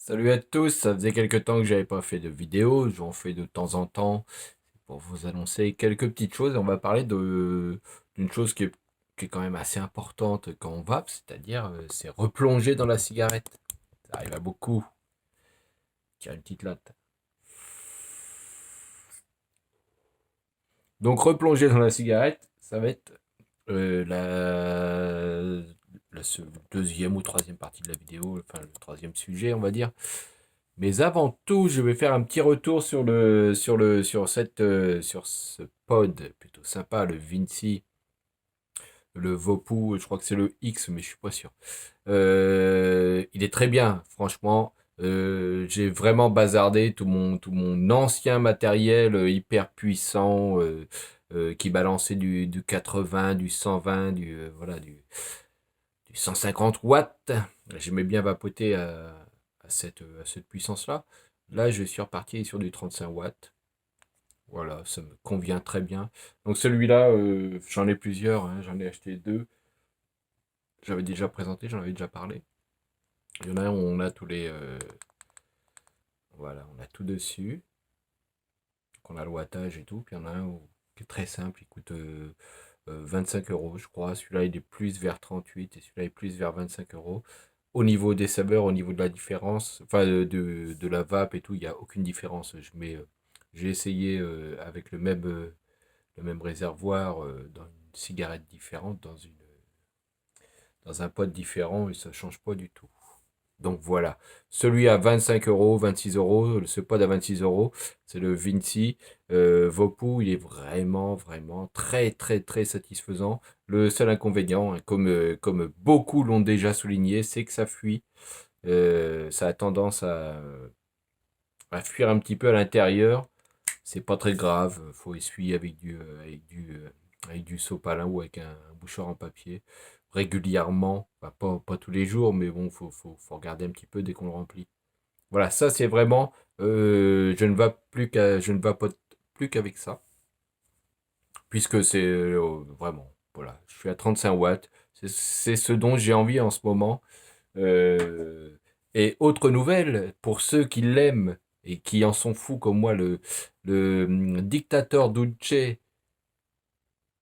Salut à tous, ça faisait quelque temps que j'avais pas fait de vidéo, j'en fais de temps en temps pour vous annoncer quelques petites choses. On va parler d'une chose qui est quand même assez importante quand on vape, c'est-à-dire c'est replonger dans la cigarette. Ça arrive à beaucoup. Tiens, une petite latte. Donc replonger dans la cigarette, ça va être la deuxième ou troisième partie de la vidéo, enfin le troisième sujet, on va dire. Mais avant tout, je vais faire un petit retour sur ce pod plutôt sympa, le Vinci, le Vopu, je crois que c'est le X, mais je suis pas sûr. Il est très bien, franchement. J'ai vraiment bazardé tout mon ancien matériel hyper puissant qui balançait du 80, du 120, du 150 watts. J'aimais bien vapoter à cette puissance-là. Là, je suis reparti sur du 35 watts. Voilà, ça me convient très bien. Donc celui-là, j'en ai plusieurs, hein, j'en ai acheté deux. J'avais déjà présenté, j'en avais déjà parlé. Il y en a un où on a tous les... voilà, on a tout dessus. Donc on a le wattage et tout. Puis il y en a un qui est très simple, il coûte 25 euros, je crois. Celui-là, il est plus vers 38 et celui-là est plus vers 25 euros. Au niveau des saveurs, au niveau de la différence, enfin de la vape et tout, il n'y a aucune différence. J'ai essayé avec le même réservoir dans une cigarette différente, dans un pot différent et ça ne change pas du tout. Donc voilà, celui à 25 euros, 26 euros, ce pod à 26 euros, c'est le Vinci Vopu. Il est vraiment, vraiment très, très, très satisfaisant. Le seul inconvénient, hein, comme beaucoup l'ont déjà souligné, c'est que ça fuit. Ça a tendance à fuir un petit peu à l'intérieur. C'est pas très grave, faut essuyer avec du sopalin ou avec un bouchon en papier régulièrement, enfin, pas tous les jours, mais bon, faut regarder un petit peu dès qu'on le remplit. Voilà, ça c'est vraiment, je ne vapote plus qu'avec ça, puisque c'est vraiment, voilà, je suis à 35 watts, c'est ce dont j'ai envie en ce moment. Euh, et autre nouvelle, pour ceux qui l'aiment et qui en sont fous comme moi, le Dictateur Dulce,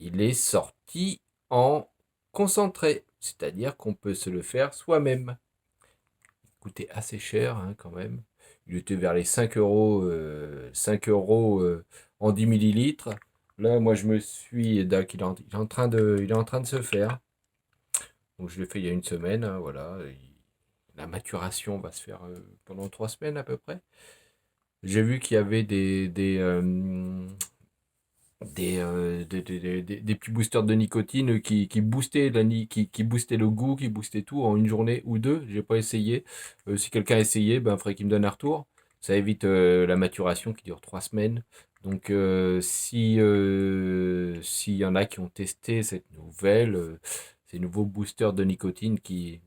il est sorti en concentré, c'est-à-dire qu'on peut se le faire soi-même. Il coûtait assez cher hein, quand même. Il était vers les 5 euros, 5 euros en 10 millilitres. Là, moi, je me suis. Donc, il est en train de se faire. Donc, je l'ai fait il y a une semaine. Hein, voilà. La maturation va se faire pendant 3 semaines à peu près. J'ai vu qu'il y avait des petits boosters de nicotine qui boostaient qui boostaient le goût, qui boostaient tout en une journée ou deux. J'ai pas essayé. Si quelqu'un a essayé, ben, il faudrait qu'il me donne un retour. Ça évite la maturation qui dure 3 semaines. Donc, s'il y en a qui ont testé ces nouveaux boosters de nicotine qui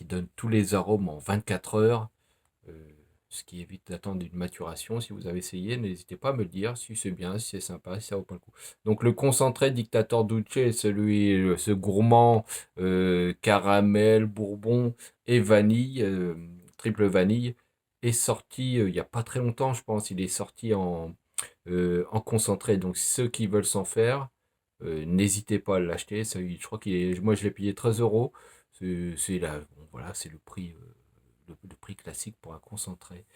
donnent tous les arômes en 24 heures, euh, ce qui évite d'attendre une maturation. Si vous avez essayé, n'hésitez pas à me le dire si c'est bien, si c'est sympa, si ça vaut pas le coup. Donc le concentré Dictator Dulce, ce gourmand caramel, bourbon et vanille, triple vanille, est sorti il n'y a pas très longtemps, je pense. Il est sorti en concentré. Donc ceux qui veulent s'en faire, n'hésitez pas à l'acheter. Je crois moi je l'ai payé 13 euros. Bon, voilà, c'est le prix classique pour un concentré.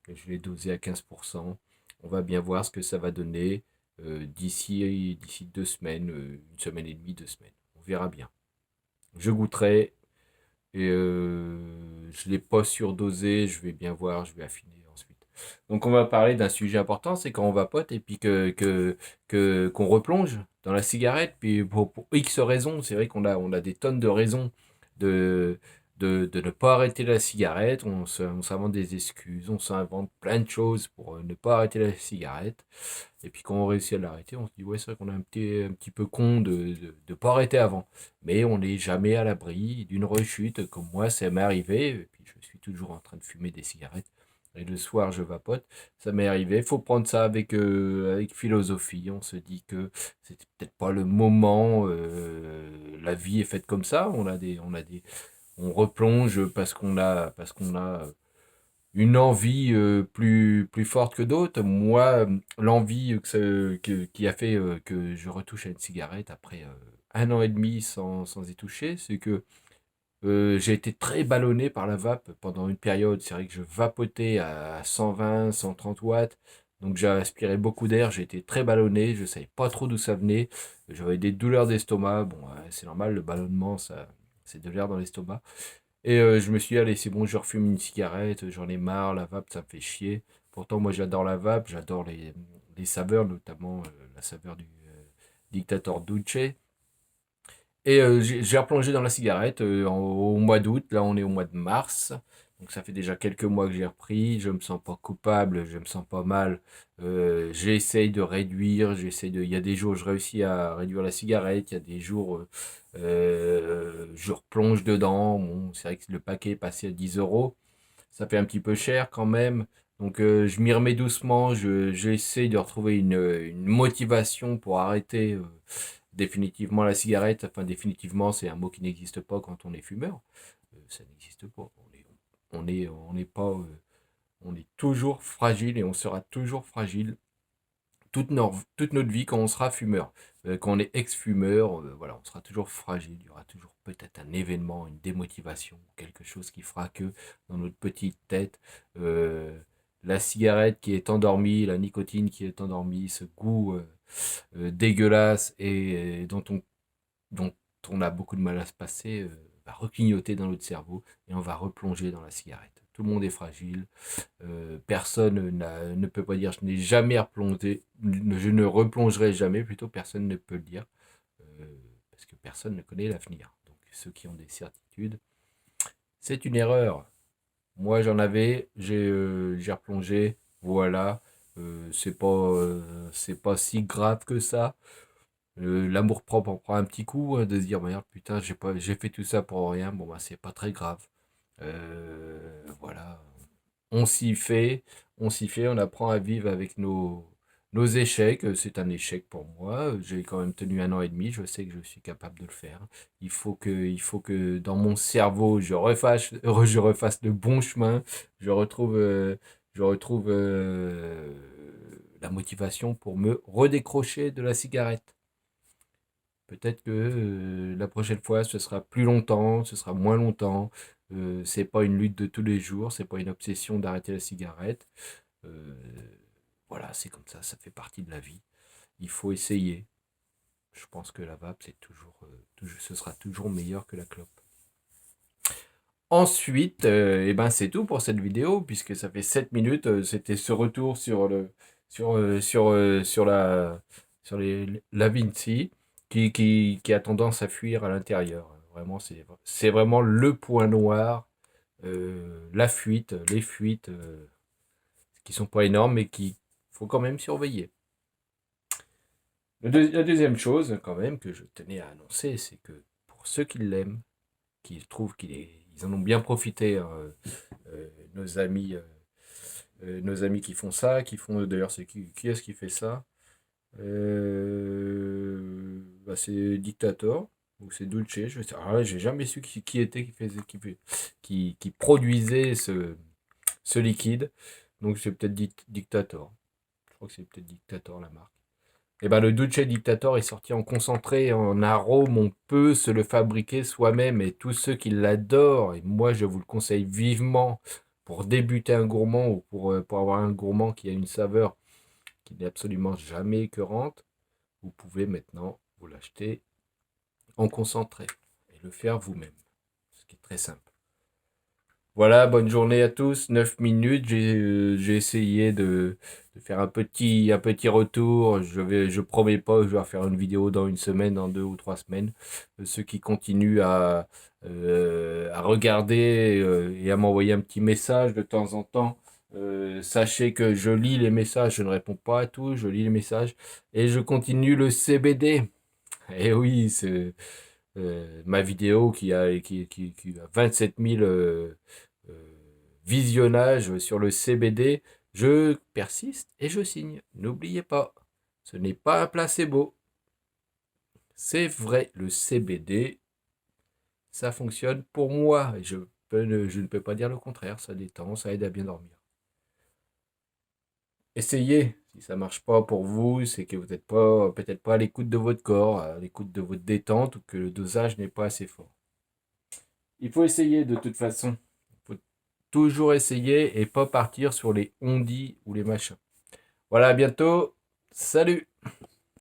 Je l'ai dosé à 15%. On va bien voir ce que ça va donner d'ici 2 semaines, une semaine et demie, 2 semaines. On verra bien. Je goûterai et je ne l'ai pas surdosé. Je vais bien voir, je vais affiner ensuite. Donc on va parler d'un sujet important, c'est quand on vapote et puis qu'on replonge dans la cigarette. Puis pour X raisons, c'est vrai qu'on a des tonnes de raisons de, de ne pas arrêter la cigarette. On s'invente des excuses, on s'invente plein de choses pour ne pas arrêter la cigarette. Et puis quand on réussit à l'arrêter, on se dit ouais c'est vrai qu'on est un petit peu con de ne pas arrêter avant. Mais on n'est jamais à l'abri d'une rechute, comme moi ça m'est arrivé. Et puis je suis toujours en train de fumer des cigarettes. Et le soir, je vapote. Ça m'est arrivé. Il faut prendre ça avec philosophie. On se dit que c'était peut-être pas le moment. La vie est faite comme ça. On replonge parce qu'on a une envie plus forte que d'autres. Moi, l'envie qui a fait que je retouche à une cigarette après 1 an et demi sans y toucher, c'est que j'ai été très ballonné par la vape pendant une période. C'est vrai que je vapotais à 120, 130 watts. Donc j'ai aspiré beaucoup d'air, j'ai été très ballonné, je ne savais pas trop d'où ça venait. J'avais des douleurs d'estomac. Bon, c'est normal, le ballonnement, ça, c'est de l'air dans l'estomac. Et je me suis dit, allez, c'est bon, je refume une cigarette, j'en ai marre, la vape, ça me fait chier. Pourtant, moi, j'adore la vape, j'adore les saveurs, notamment la saveur du Dictator Dulce. Et j'ai replongé dans la cigarette au mois d'août. Là, on est au mois de mars. Donc, ça fait déjà quelques mois que j'ai repris. Je me sens pas coupable, je me sens pas mal. J'essaye de réduire. Il y a des jours, je réussis à réduire la cigarette. Il y a des jours, je replonge dedans. Bon, c'est vrai que le paquet est passé à 10 euros. Ça fait un petit peu cher quand même. Donc, je m'y remets doucement. J'essaye de retrouver une motivation pour arrêter. Définitivement la cigarette, enfin définitivement c'est un mot qui n'existe pas quand on est fumeur. Ça n'existe pas. On n'est pas, on est toujours fragile et on sera toujours fragile toute notre vie quand on sera fumeur. Quand on est ex-fumeur, voilà, on sera toujours fragile. Il y aura toujours peut-être un événement, une démotivation, quelque chose qui fera que dans notre petite tête, la cigarette qui est endormie, la nicotine qui est endormie, ce goût dégueulasse et dont on a beaucoup de mal à se passer, va reclignoter dans notre cerveau et on va replonger dans la cigarette. Tout le monde est fragile, personne ne peut pas dire je n'ai jamais replongé, je ne replongerai jamais, plutôt personne ne peut le dire, euh, parce que personne ne connaît l'avenir. Donc ceux qui ont des certitudes, c'est une erreur. Moi j'en avais, j'ai replongé, voilà, c'est pas si grave que ça. L'amour-propre en prend un petit coup, de se dire, merde, putain, j'ai fait tout ça pour rien. Bon, bah, c'est pas très grave. Voilà. On s'y fait, on s'y fait, on apprend à vivre avec nos échecs. C'est un échec pour moi. J'ai quand même tenu 1 an et demi. Je sais que je suis capable de le faire. Il faut que dans mon cerveau, je refasse le bon chemin. Je retrouve, euh, je retrouve la motivation pour me redécrocher de la cigarette. Peut-être que la prochaine fois, ce sera plus longtemps, ce sera moins longtemps. C'est pas une lutte de tous les jours, c'est pas une obsession d'arrêter la cigarette. Euh, voilà, c'est comme ça fait partie de la vie. Il faut essayer. Je pense que la vape, c'est ce sera toujours meilleur que la clope. Ensuite, eh ben c'est tout pour cette vidéo, puisque ça fait 7 minutes. C'était ce retour sur la Vinci qui a tendance à fuir à l'intérieur. Vraiment, c'est vraiment le point noir, la fuite, les fuites qui sont pas énormes, mais qui faut quand même surveiller. La deuxième chose, quand même, que je tenais à annoncer, c'est que pour ceux qui l'aiment, qui trouvent ils en ont bien profité, hein, nos amis qui font ça, qui font d'ailleurs, c'est qui est-ce qui fait ça? Bah, c'est Dictator ou c'est Dulce, je sais. Alors là, j'ai jamais su qui était qui produisait ce liquide. Donc c'est peut-être Dictator. Je crois que c'est peut-être Dictator la marque. Et ben le Dulce Dictator est sorti en concentré, en arôme, on peut se le fabriquer soi-même et tous ceux qui l'adorent, et moi je vous le conseille vivement pour débuter un gourmand ou pour avoir un gourmand qui a une saveur qui n'est absolument jamais écœurante, vous pouvez maintenant vous l'acheter en concentré et le faire vous-même, ce qui est très simple. Voilà, bonne journée à tous. 9 minutes, j'ai essayé de faire un petit retour. Je promets pas que je vais faire une vidéo dans une semaine, dans 2 ou 3 semaines. Ceux qui continuent à regarder et à m'envoyer un petit message de temps en temps, sachez que je lis les messages, je ne réponds pas à tous, je lis les messages et je continue le CBD. Et oui, c'est ma vidéo qui a 27 000 euh, visionnages sur le CBD. Je persiste et je signe. N'oubliez pas, ce n'est pas un placebo. C'est vrai, le CBD, ça fonctionne pour moi. je ne peux pas dire le contraire, ça détend, ça aide à bien dormir. Essayez, si ça ne marche pas pour vous, c'est que vous n'êtes pas peut-être pas à l'écoute de votre corps, à l'écoute de votre détente ou que le dosage n'est pas assez fort. Il faut essayer de toute façon. Il faut toujours essayer et pas partir sur les on-dit ou les machins. Voilà, à bientôt. Salut!